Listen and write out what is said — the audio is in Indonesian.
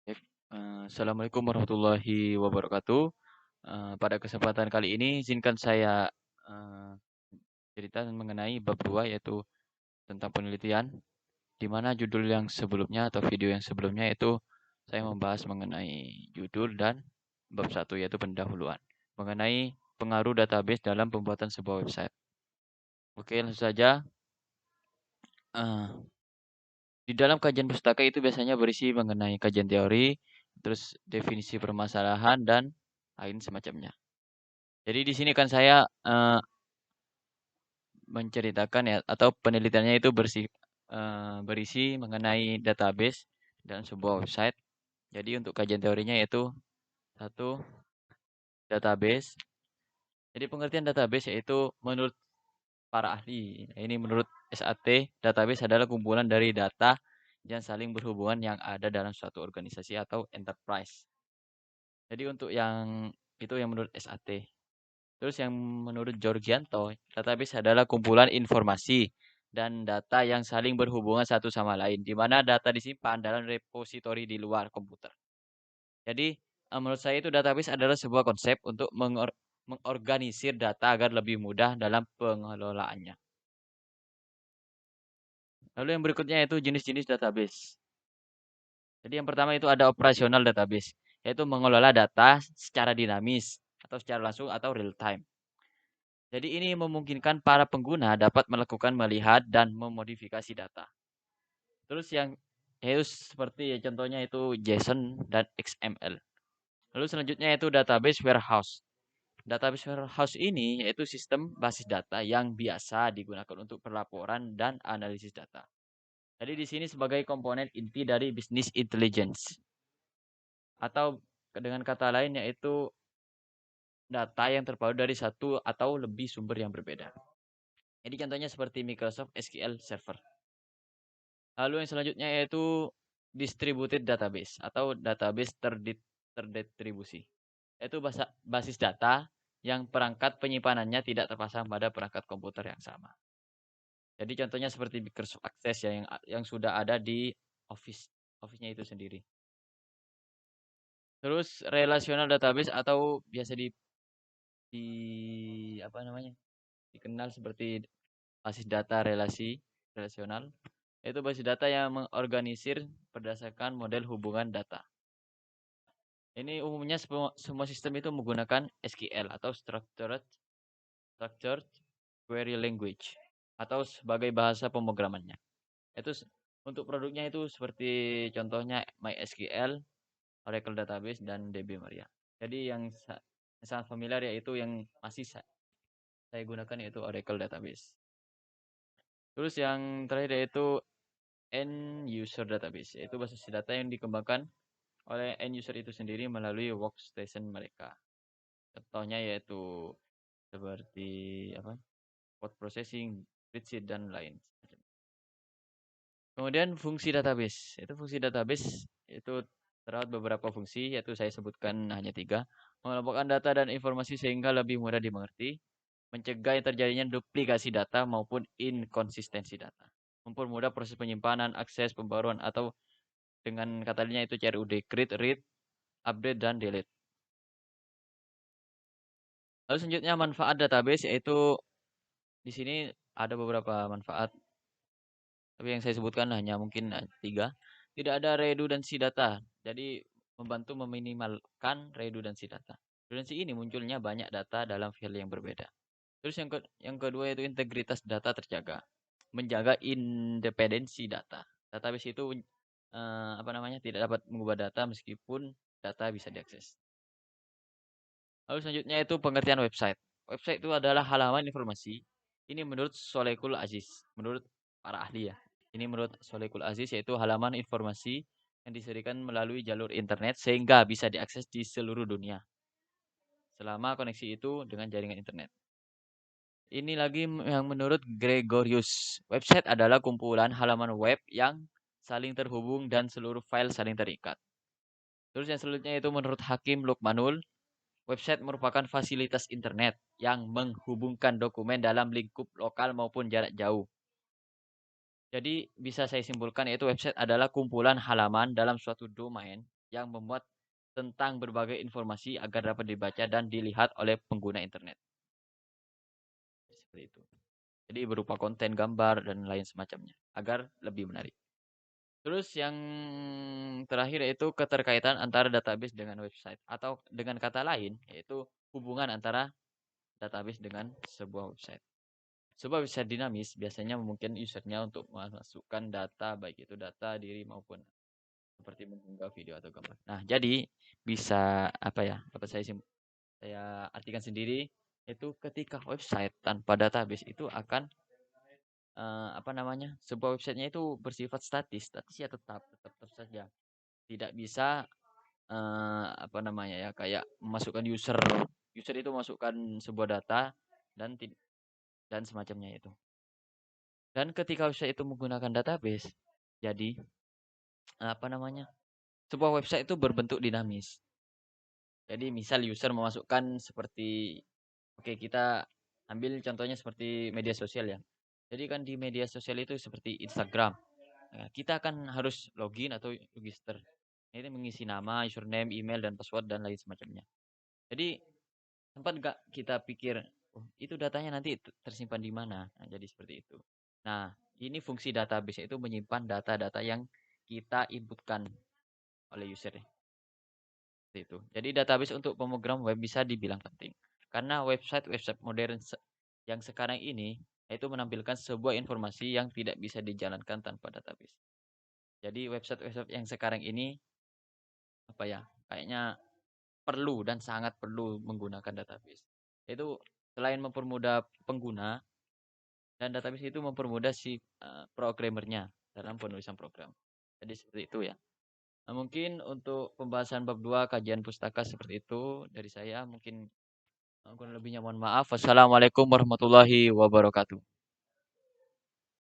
Baik, Assalamualaikum warahmatullahi wabarakatuh. Pada kesempatan kali ini izinkan saya eee, cerita mengenai bab 2 yaitu tentang penelitian, di mana judul yang sebelumnya atau video yang sebelumnya itu saya membahas mengenai judul dan bab 1 yaitu pendahuluan, mengenai pengaruh database dalam pembuatan sebuah website. Oke, langsung saja, eee, di dalam kajian pustaka itu biasanya berisi mengenai kajian teori, terus definisi permasalahan dan lain semacamnya. Jadi di sini kan saya, menceritakan ya atau penelitiannya itu berisi mengenai database dalam sebuah website. Jadi untuk kajian teorinya yaitu satu database. Jadi pengertian database yaitu menurut para ahli, ini menurut SAT, database adalah kumpulan dari data yang saling berhubungan yang ada dalam suatu organisasi atau enterprise. Jadi untuk yang itu yang menurut SAT. Terus yang menurut Georgianto, database adalah kumpulan informasi dan data yang saling berhubungan satu sama lain, di mana data disimpan dalam repositori di luar komputer. Jadi, menurut saya itu database adalah sebuah konsep untuk mengorganisir data agar lebih mudah dalam pengelolaannya. Lalu yang berikutnya itu jenis-jenis database. Jadi yang pertama itu ada operasional database, yaitu mengelola data secara dinamis atau secara langsung atau real time. Jadi ini memungkinkan para pengguna dapat melakukan melihat dan memodifikasi data. Terus yang seperti ya, contohnya itu JSON dan XML. Lalu selanjutnya itu database warehouse. Database warehouse ini yaitu sistem basis data yang biasa digunakan untuk pelaporan dan analisis data. Jadi di sini sebagai komponen inti dari business intelligence. Atau dengan kata lain yaitu data yang terpadu dari satu atau lebih sumber yang berbeda. Jadi contohnya seperti Microsoft SQL Server. Lalu yang selanjutnya yaitu distributed database atau database terdistribusi. Yaitu basis data yang perangkat penyimpanannya tidak terpasang pada perangkat komputer yang sama. Jadi contohnya seperti Microsoft Access ya yang sudah ada di Office-nya itu sendiri. Terus relational database atau biasa di apa namanya? Dikenal seperti basis data relasional, yaitu basis data yang mengorganisir berdasarkan model hubungan data. Ini umumnya semua sistem itu menggunakan SQL atau Structured Query Language atau sebagai bahasa pemrogramannya. Itu untuk produknya itu seperti contohnya MySQL, Oracle Database, dan DB Maria. Jadi yang sangat familiar yaitu yang masih saya gunakan yaitu Oracle Database. Terus yang terakhir yaitu end user database, yaitu basis data yang dikembangkan oleh end user itu sendiri melalui workstation mereka. Contohnya yaitu seperti code processing, spreadsheet dan lain. Kemudian fungsi database. Fungsi database itu terdapat beberapa fungsi, yaitu saya sebutkan hanya 3. Mengelompokkan data dan informasi sehingga lebih mudah dimengerti, mencegah yang terjadinya duplikasi data maupun inkonsistensi data, mempermudah proses penyimpanan, akses, pembaruan atau dengan kata lainnya itu CRUD, create, read, update, dan delete. Lalu selanjutnya manfaat database yaitu di sini ada beberapa manfaat, tapi yang saya sebutkan hanya mungkin 3. Tidak ada redundansi data, jadi membantu meminimalkan redundansi data. Redundansi ini munculnya banyak data dalam file yang berbeda. Terus yang kedua yaitu integritas data terjaga, menjaga independensi data. Database itu tidak dapat mengubah data meskipun data bisa diakses. Lalu selanjutnya itu pengertian website. Website itu adalah halaman informasi. Ini menurut Solekul Aziz, menurut para ahli ya. Ini menurut Solekul Aziz yaitu halaman informasi yang disediakan melalui jalur internet sehingga bisa diakses di seluruh dunia. Selama koneksi itu dengan jaringan internet. Ini lagi yang menurut Gregorius. Website adalah kumpulan halaman web yang saling terhubung dan seluruh file saling terikat. Terus yang selanjutnya itu menurut Hakim Lukmanul. Website merupakan fasilitas internet yang menghubungkan dokumen dalam lingkup lokal maupun jarak jauh. Jadi bisa saya simpulkan yaitu website adalah kumpulan halaman dalam suatu domain yang memuat tentang berbagai informasi agar dapat dibaca dan dilihat oleh pengguna internet. Seperti itu. Jadi berupa konten, gambar, dan lain semacamnya. Agar lebih menarik. Terus yang terakhir yaitu keterkaitan antara database dengan website. Atau dengan kata lain, yaitu hubungan antara database dengan sebuah website. Sebuah website dinamis biasanya memungkinkan usernya untuk memasukkan data, baik itu data diri maupun seperti mengunggah video atau gambar. Nah, jadi bisa apa ya? Dapat saya artikan sendiri itu ketika website tanpa database itu akan apa namanya? Sebuah websitenya itu bersifat statis. Statis ya tetap saja. Tidak bisa apa namanya ya kayak memasukkan user itu masukkan sebuah data dan dan semacamnya itu. Dan ketika website itu menggunakan database, jadi apa namanya? Sebuah website itu berbentuk dinamis. Jadi misal user memasukkan seperti oke kita ambil contohnya seperti media sosial ya. Jadi kan di media sosial itu seperti Instagram. Nah, kita akan harus login atau register. Ini mengisi nama, username, email dan password dan lain semacamnya. Jadi sempat nggak kita pikir, oh, itu datanya nanti tersimpan di mana? Nah, jadi seperti itu. Nah, ini fungsi database itu menyimpan data-data yang kita inputkan oleh user. Seperti itu. Jadi database untuk pemrogram web bisa dibilang penting. Karena website-website modern yang sekarang ini itu menampilkan sebuah informasi yang tidak bisa dijalankan tanpa database. Jadi website-website yang sekarang ini apa ya? Kayaknya perlu dan sangat perlu menggunakan database. Itu selain mempermudah pengguna dan database itu mempermudah si programmernya dalam penulisan program. Jadi seperti itu ya. Nah, mungkin untuk pembahasan bab 2 kajian pustaka seperti itu dari saya mungkin kurang lebihnya mohon maaf. Wassalamualaikum warahmatullahi wabarakatuh.